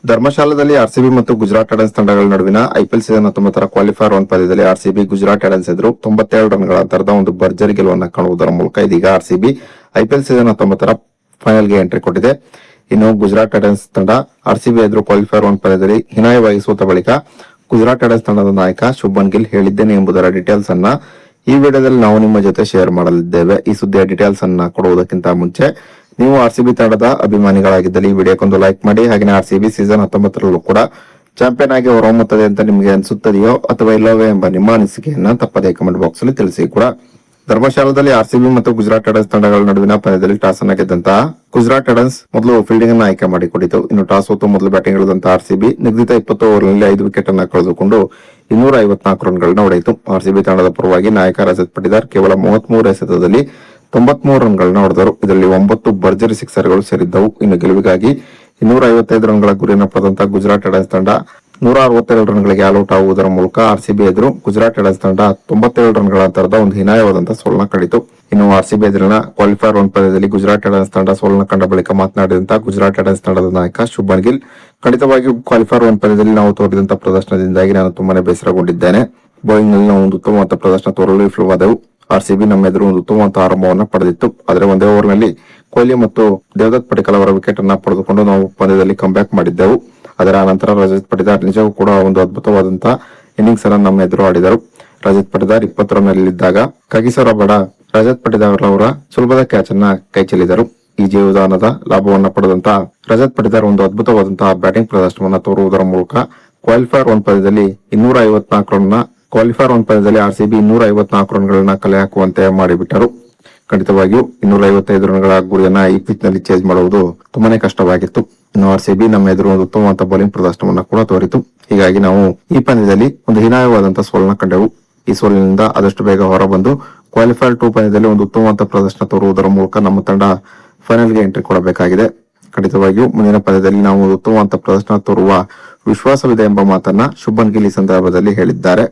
ಧರ್ಮಶಾಲಾದಲ್ಲಿ RCB ಮತ್ತು Gujarat Titans ತಂಡಗಳ ನಡುವಿನ ಐಪಿಎಲ್ ಸೀಸನ್ 19 ಕ್ವಾಲಿಫೈರ್ 1 ಪಂದ್ಯದಲ್ಲಿ ಆರ್ಸಿಬಿ ಗುಜರಾತ್ ಟೈಟನ್ಸ್ ಎದುರು 92 ರನ್ಗಳ ಅಂತರದ ಒಂದು ಭರ್ಜರಿ ಗೆಲುವನ್ನು ಕಾಣುವುದರ ಮೂಲಕ ಇದೀಗ ಆರ್ಸಿಬಿ ಐಪಿಎಲ್ ಸೀಸನ್ 19 ಫೈನಲ್ಗೆ ಎಂಟ್ರಿ ಕೊಟ್ಟಿದೆ. ಇನ್ನು ಗುಜರಾತ್ ಟೈಟನ್ಸ್ ತಂಡ ಆರ್ಸಿಬಿ ಎದುರು ಕ್ವಾಲಿಫೈರ್ 1 ಪಂದ್ಯದಲ್ಲಿ ಹೀನಾಯವಾಗಿ ಸೋತ ಬಳಿಕ ಗುಜರಾತ್ ಟೈಟನ್ಸ್ ತಂಡದ ನಾಯಕ ಶುಭ್ಮನ್ ಗಿಲ್ ಹೇಳಿದ್ದೇನೆ ಎಂಬುದರ ಡೀಟೇಲ್ಸ್ ಅನ್ನ ಈ ವಿಡಿಯೋದಲ್ಲಿ ನಾವು ನಿಮ್ಮ ಜೊತೆ ಶೇರ್ ಮಾಡಲಿದ್ದೇವೆ. ಈ ಸುದ್ದಿಯ ಡೀಟೇಲ್ಸ್ ಅನ್ನ ಕೊಡುವುದಕ್ಕಿಂತ ಮುಂಚೆ ನೀವು ಆರ್ಸಿಬಿ ತಂಡದ ಅಭಿಮಾನಿಗಳಾಗಿದ್ದಲ್ಲಿ ಈ ವಿಡಿಯೋಕ್ಕೊಂದು ಲೈಕ್ ಮಾಡಿ. ಹಾಗೆ ಆರ್ಸಿಬಿ ಸೀಸನ್ 19ರಲ್ಲೂ ಕೂಡ ಚಾಂಪಿಯನ್ ಆಗಿ ಹೊರಹೊಮ್ಮುತ್ತದೆ ಅಂತ ನಿಮಗೆ ಅನಿಸುತ್ತದೆಯೋ ಅಥವಾ ಇಲ್ಲವೇ ಎಂಬ ನಿಮ್ಮ ಅನಿಸಿಕೆಯನ್ನ ತಪ್ಪದೇ ಕಮೆಂಟ್ ಬಾಕ್ಸ್ ಅಲ್ಲಿ ತಿಳಿಸಿ ಕೂಡ. ಧರ್ಮಶಾಲಾದಲ್ಲಿ ಆರ್ಸಿಬಿ ಮತ್ತು ಗುಜರಾತ್ ಟೈಟನ್ಸ್ ತಂಡಗಳ ನಡುವಿನ ಪಂದ್ಯದಲ್ಲಿ ಟಾಸ್ ಅನ್ನ ಗೆದ್ದಂತಹ ಗುಜರಾತ್ ಟೈಟನ್ಸ್ ಮೊದಲು ಫೀಲ್ಡಿಂಗ್ ಅನ್ನು ಆಯ್ಕೆ ಮಾಡಿಕೊಂಡಿತು. ಇನ್ನು ಟಾಸ್ ಸೋತು ಮೊದಲು ಬ್ಯಾಟಿಂಗ್ ಇಳಿದಂತಹ ಆರ್ಸಿಬಿ ನಿಗದಿತ 20 ಓವರ್ನಲ್ಲಿ 5 ವಿಕೆಟ್ ಅನ್ನು ಕಳೆದುಕೊಂಡು 254 ರನ್ಗಳನ್ನ ಹೊಡೆಯಿತು. ಆರ್ಸಿಬಿ ತಂಡದ ಪರವಾಗಿ ನಾಯಕ ರಜತ್ ಪಟಿದಾರ್ ಕೇವಲ 33 ಎಸೆತದಲ್ಲಿ 93 ರನ್ಗಳನ್ನ ಹೊಡೆದರು. ಇದರಲ್ಲಿ 9 ಭರ್ಜರಿ ಸಿಕ್ಸರ್ಗಳು ಸೇರಿದ್ದವು. ಇನ್ನು ಗೆಲುವಿಗಾಗಿ 255 ರನ್ಗಳ ಗುರಿಯನ್ನು ಪಡೆದಂತಹ ಗುಜರಾತ್ ಟೈಟನ್ಸ್ ತಂಡ 162 ರನ್ಗಳಿಗೆ ಆಲ್ಔಟ್ ಆಗುವುದರ ಮೂಲಕ ಆರ್ಸಿಬಿ ಎದುರು ಗುಜರಾತ್ ಟೈಟನ್ಸ್ ತಂಡ 97 ರನ್ಗಳ ಅಂತರದ ಒಂದು ಹೀನಾಯವಾದಂತಹ ಸೋಲನ್ನ ಕಂಡಿತು. ಇನ್ನು ಆರ್ಸಿಬಿ ಎದುರಿನ ಕ್ವಾಲಿಫೈರ್ 1 ಪಂದ್ಯದಲ್ಲಿ ಗುಜರಾತ್ ಟೈಟನ್ಸ್ ತಂಡ ಸೋಲನ್ನ ಕಂಡ ಬಳಿಕ ಮಾತನಾಡಿದಂತಹ ಗುಜರಾತ್ ಟೈಟನ್ಸ್ ತಂಡದ ನಾಯಕ ಶುಭ್ಮನ್ ಗಿಲ್, ಖಂಡಿತವಾಗಿ ಕ್ವಾಲಿಫೈರ್ 1 ಪಂದ್ಯದಲ್ಲಿ ನಾವು ತೋರಿದಂತಹ ಪ್ರದರ್ಶನದಿಂದಾಗಿ ನಾನು ತುಂಬಾನೇ ಬೇಸರಗೊಂಡಿದ್ದೇನೆ. ಬೌಲಿಂಗ್ ನಲ್ಲಿ ನಾವು ಒಂದು ಉತ್ತಮವಾದ ಪ್ರದರ್ಶನ ತೋರಲು ವಿಫಲವಾದೆವು. ಆರ್ಸಿಬಿ ನಮ್ಮ ಎದುರು ಒಂದು ಉತ್ತಮವಾದ ಆರಂಭವನ್ನು ಪಡೆದಿತ್ತು. ಆದರೆ ಒಂದೇ ಓವರ್ ನಲ್ಲಿ ಕೊಹ್ಲಿ ಮತ್ತು ದೇವದತ್ ಪಡಿಕ್ಕಲ್ ಅವರ ವಿಕೆಟ್ ಅನ್ನ ಪಡೆದುಕೊಂಡು ನಾವು ಪಂದ್ಯದಲ್ಲಿ ಕಂಬ್ಯಾಕ್ ಮಾಡಿದ್ದೆವು. ಅದರ ನಂತರ ರಜತ್ ಪಟಿದಾರ್ ನಿಜವೂ ಕೂಡ ಒಂದು ಅದ್ಭುತವಾದಂತಹ ಇನ್ನಿಂಗ್ಸ್ ಅನ್ನು ನಮ್ಮ ಎದುರು ಆಡಿದರು. ರಜತ್ ಪಟಿದಾರ್ 20 ರನ್ನಲ್ಲಿದ್ದಾಗ ಕಗಿಸೋ ರಬಡ ರಜತ್ ಪಟಿದಾರ್ ಅವರ ಸುಲಭದ ಕ್ಯಾಚ್ ಅನ್ನ ಕೈಚೆಲ್ಲಿದರು. ಈ ಜೀವದಾನದ ಲಾಭವನ್ನ ಪಡೆದಂತಹ ರಜತ್ ಪಟಿದಾರ್ ಒಂದು ಅದ್ಭುತವಾದಂತಹ ಬ್ಯಾಟಿಂಗ್ ಪ್ರದರ್ಶನವನ್ನ ತೋರುವುದರ ಮೂಲಕ ಕ್ವಾಲಿಫೈರ್ 1 ಪಂದ್ಯದಲ್ಲಿ 254 ರನ್ನ ಕ್ವಾಲಿಫೈರ್ 1 ಪಂದ್ಯದಲ್ಲಿ ಆರ್ಸಿಬಿ 254 ರನ್ಗಳನ್ನ ಕಲೆ ಹಾಕುವಂತೆ ಮಾಡಿಬಿಟ್ಟರು. ಖಂಡಿತವಾಗಿಯೂ 255 ರನ್ಗಳ ಗುರಿಯನ್ನ ಈ ಪಿಚ್ ನಲ್ಲಿ ಚೇಸ್ ಮಾಡುವುದು ತುಂಬಾನೇ ಕಷ್ಟವಾಗಿತ್ತು. ಇನ್ನು ಆರ್ಸಿಬಿ ನಮ್ಮ ಎದುರು ಒಂದು ಉತ್ತಮವಾದ ಬೌಲಿಂಗ್ ಪ್ರದರ್ಶನವನ್ನ ಕೂಡ ತೋರಿತು. ಹೀಗಾಗಿ ನಾವು ಈ ಪಂದ್ಯದಲ್ಲಿ ಒಂದು ಹೀನಾಯವಾದಂತಹ ಸೋಲನ್ನ ಕಂಡೆವು. ಈ ಸೋಲಿನಿಂದ ಆದಷ್ಟು ಬೇಗ ಹೊರಬಂದು ಕ್ವಾಲಿಫೈರ್ 2 ಪಂದ್ಯದಲ್ಲಿ ಒಂದು ಉತ್ತಮವಾದ ಪ್ರದರ್ಶನ ತೋರುವುದರ ಮೂಲಕ ನಮ್ಮ ತಂಡ ಫೈನಲ್ಗೆ ಎಂಟ್ರಿ ಕೊಡಬೇಕಾಗಿದೆ. ಖಂಡಿತವಾಗಿಯೂ ಮುಂದಿನ ಪಂದ್ಯದಲ್ಲಿ ನಾವು ಉತ್ತಮವಾದ ಪ್ರದರ್ಶನ ತೋರುವ ವಿಶ್ವಾಸವಿದೆ ಎಂಬ ಮಾತನ್ನ ಶುಭ್ಮನ್ ಗಿಲ್ ಈ ಸಂದರ್ಭದಲ್ಲಿ ಹೇಳಿದ್ದಾರೆ.